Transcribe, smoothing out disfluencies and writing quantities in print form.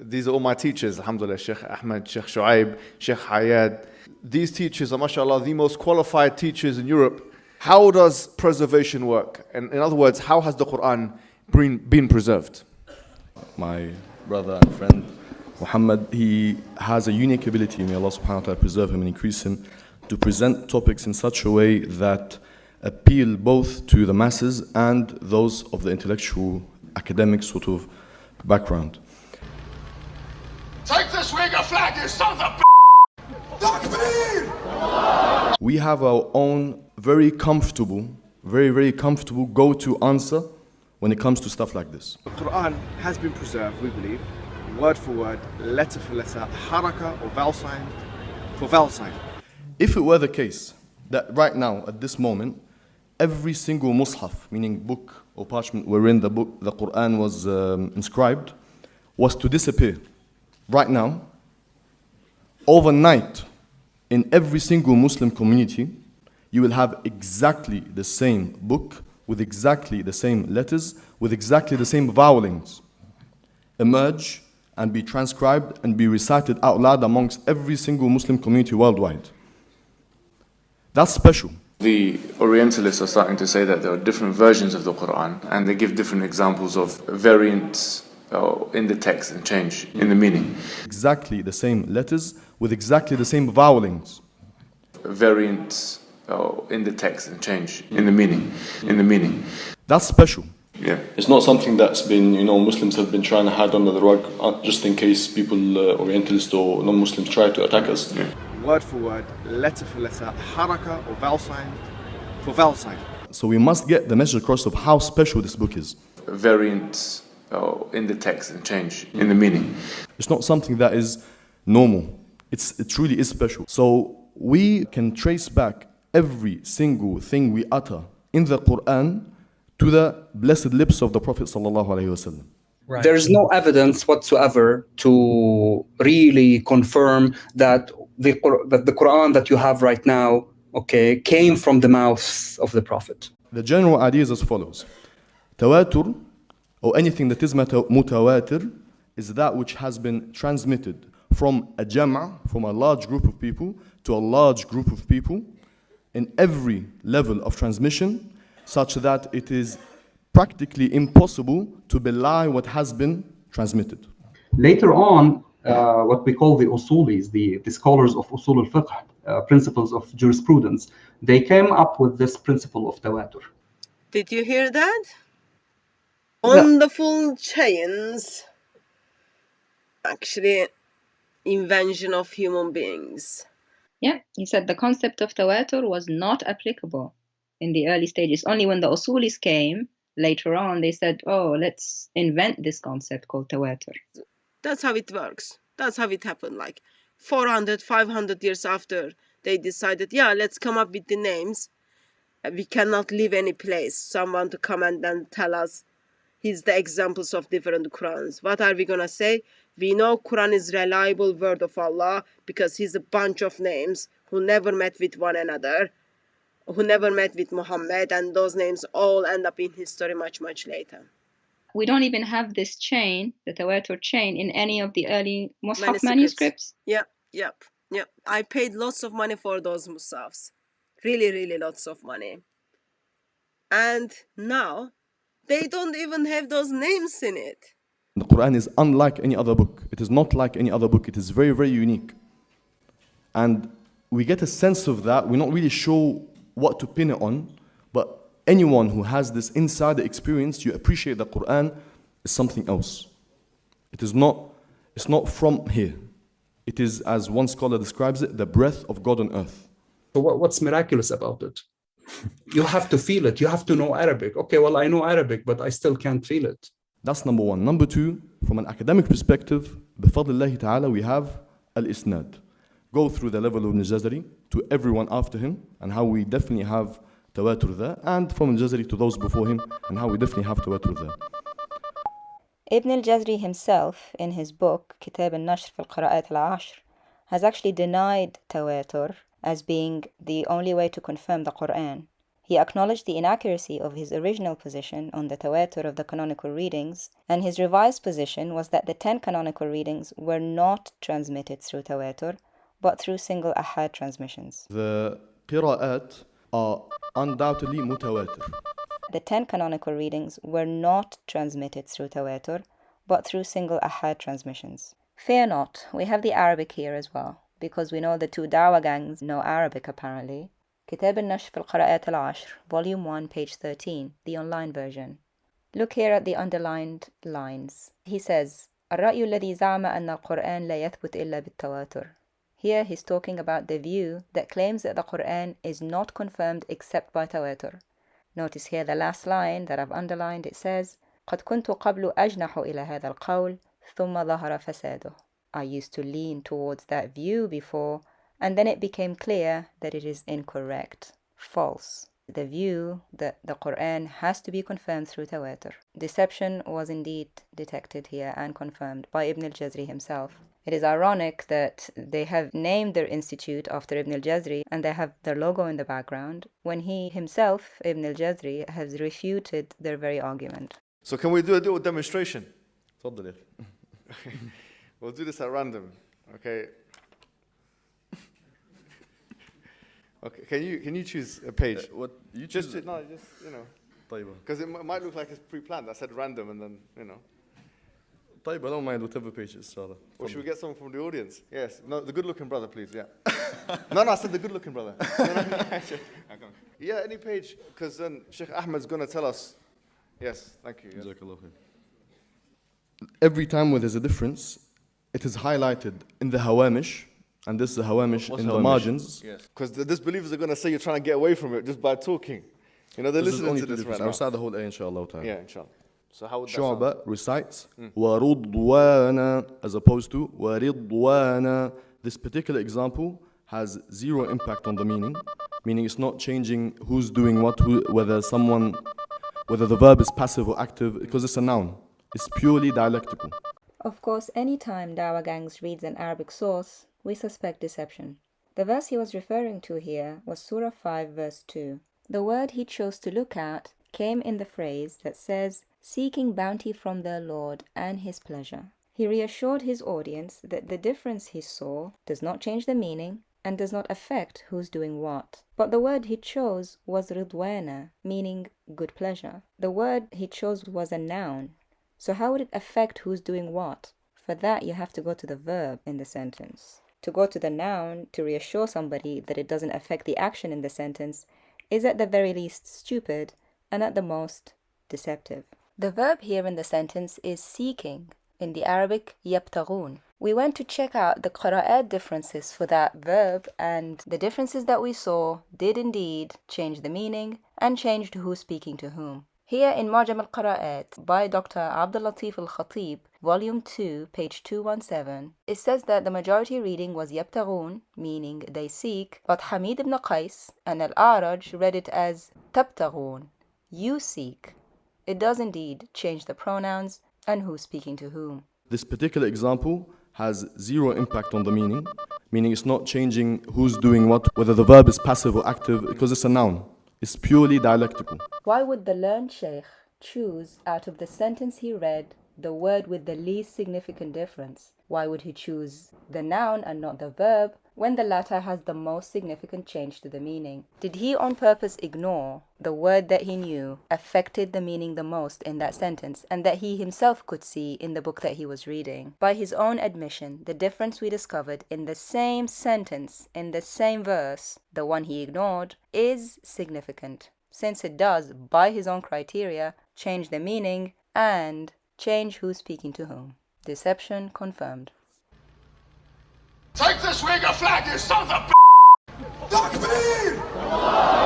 These are all my teachers, alhamdulillah, Sheikh Ahmed, Sheikh Shuaib, Sheikh Hayad. These teachers are, mashallah, the most qualified teachers in Europe. How does preservation work? And in other words, how has the Quran been preserved? My brother and friend, Mohammed, he has a unique ability, may Allah subhanahu wa ta'ala preserve him and increase him, to present topics in such a way that appeal both to the masses and those of the intellectual, academic sort of background. Take this Uyghur flag, you son of a Takbir! We have our own very comfortable go-to answer when it comes to stuff like this. The Quran has been preserved, we believe, word for word, letter for letter, haraka or vowel sign for vowel sign. If it were the case that right now, at this moment, every single mushaf, meaning book or parchment wherein the Quran was inscribed, was to disappear right now, overnight, in every single Muslim community, you will have exactly the same book with exactly the same letters, with exactly the same vowelings emerge and be transcribed and be recited out loud amongst every single Muslim community worldwide. That's special. The Orientalists are starting to say that there are different versions of the Quran, and they give different examples of variants in the text and change in the meaning. Exactly the same letters with exactly the same vowelings. Variants in the text and change in the meaning. That's special. Yeah. It's not something that's been, Muslims have been trying to hide under the rug just in case people, Orientalists or non-Muslims, try to attack us. Yeah. Word for word, letter for letter, haraka or vowel sign for vowel sign. So we must get the message across of how special this book is. Variants in the text and change in the meaning. It's not something that is normal. It truly is special. So we can trace back every single thing we utter in the Quran to the blessed lips of the Prophet sallallahu alaihi wasallam. Right. There is no evidence whatsoever to really confirm that the Quran that you have right now, came from the mouth of the Prophet. The general idea is as follows. Tawatur, or anything that is mutawatir, is that which has been transmitted from a jama', from a large group of people, to a large group of people, in every level of transmission, such that it is practically impossible to belie what has been transmitted. Later on, what we call the usulis, the scholars of usul al-fiqh, principles of jurisprudence, they came up with this principle of tawatur. Did you hear that? Wonderful chains. Actually, invention of human beings. Yeah, he said the concept of tawatur was not applicable in the early stages. Only when the usulis came, later on, they said, let's invent this concept called tawatur. That's how it works. That's how it happened. Like 400, 500 years after, they decided, let's come up with the names. We cannot leave any place. Someone to come and then tell us, here's the examples of different Qurans. What are we going to say? We know Quran is reliable word of Allah because he's a bunch of names who never met with one another, who never met with Mohammed, and those names all end up in history much, much later. We don't even have this chain, the tawatur chain, in any of the early mushaf manuscripts. Yep. I paid lots of money for those mushafs. Really, really lots of money. And now, they don't even have those names in it. The Quran is unlike any other book. It is not like any other book. It is very, very unique. And we get a sense of that. We're not really sure what to pin it on, but anyone who has this insider experience, you appreciate the Quran is something else. It's not from here. It is, as one scholar describes it, the breath of God on earth. So what's miraculous about it? You have to feel it. You have to know Arabic. Okay, well, I know Arabic, but I still can't feel it. That's number one. Number two, from an academic perspective, bifadlillahi ta'ala, we have al-isnad. Go through the level of al-Jazari to everyone after him, and how we definitely have tawatur there, and from al-Jazari to those before him, and how we definitely have tawatur there. Ibn al-Jazari himself, in his book, Kitab al-Nashr fi al-Qira'at al-Ashr, has actually denied tawatur as being the only way to confirm the Quran. He acknowledged the inaccuracy of his original position on the tawatur of the canonical readings, and his revised position was that the 10 canonical readings were not transmitted through tawatur, but through single ahad transmissions. The qira'at are undoubtedly mutawatir. The 10 canonical readings were not transmitted through tawatur, but through single ahad transmissions. Fear not, we have the Arabic here as well, because we know the 2 Dawah gangs know Arabic apparently. Kitab al-Nashr fi al-Qira'at al-Ashr, Volume 1, page 13, the online version. Look here at the underlined lines. He says, الرأي الذي زعم أن القرآن لا يثبت إلا بالتواتر. Here he's talking about the view that claims that the Quran is not confirmed except by tawatur. Notice here the last line that I've underlined, it says, قد كنت قبل أجنح إلى هذا القول ثم ظهر فساده. I used to lean towards that view before, and then it became clear that it is incorrect, false. The view that the Quran has to be confirmed through tawatur. Deception was indeed detected here and confirmed by Ibn al-Jazri himself. It is ironic that they have named their institute after Ibn al-Jazri and they have their logo in the background, when he himself, Ibn al-Jazri, has refuted their very argument. So can we do a little demonstration? تفضل. We'll do this at random, okay? Okay, can you choose a page? What you Just choose? you know, طيب. because it might look like it's pre-planned. I said random, and then you know. طيب, I don't mind whatever pages, inshallah. Or should we get someone from the audience? Yes. No, the good-looking brother, please. Yeah. no, I said the good-looking brother. Yeah, any page, because then Sheikh Ahmed's going to tell us. Yes, thank you. Yes. Jazakallah khair. Every time where there's a difference, it is highlighted in the hawamish, and this is the hawamish in the margins. Yes. Because the disbelievers are going to say you're trying to get away from it just by talking. You know, they're listening to this right now. I'll start the whole ayah, inshallah. Yeah, inshallah. So how would that Shu'ba sound? recites وَرُضْوَانَ as opposed to وَرِضْوَانَ. This particular example has zero impact on the meaning it's not changing who's doing what, whether the verb is passive or active, because it's a noun. It's purely dialectical. Of course, any time Dawah Gangs reads an Arabic source, we suspect deception. The verse he was referring to here was Surah 5, verse 2. The word he chose to look at came in the phrase that says, seeking bounty from their Lord and His pleasure. He reassured his audience that the difference he saw does not change the meaning and does not affect who's doing what. But the word he chose was ridwana, meaning good pleasure. The word he chose was a noun. So how would it affect who's doing what? For that you have to go to the verb in the sentence. To go to the noun to reassure somebody that it doesn't affect the action in the sentence is at the very least stupid and at the most deceptive. The verb here in the sentence is seeking. In the Arabic, yabtaghun. We went to check out the qira'at differences for that verb, and the differences that we saw did indeed change the meaning and changed who's speaking to whom. Here in Mu'jam al-Qira'at by Dr. Abdul Latif al-Khatib, Volume 2, page 217, it says that the majority reading was yabtaghun, meaning they seek, but Hamid ibn Qais and Al-A'raj read it as tabtaghun, you seek. It does indeed change the pronouns and who's speaking to whom. This particular example has zero impact on the meaning it's not changing who's doing what, whether the verb is passive or active, because it's a noun. It's purely dialectical. Why would the learned Sheikh choose out of the sentence he read the word with the least significant difference? Why would he choose the noun and not the verb when the latter has the most significant change to the meaning? Did he on purpose ignore the word that he knew affected the meaning the most in that sentence and that he himself could see in the book that he was reading? By his own admission, the difference we discovered in the same sentence, in the same verse, the one he ignored, is significant, since it does, by his own criteria, change the meaning and change who's speaking to whom. Deception confirmed. Take this ring of flag, you sons of b****! Takbir!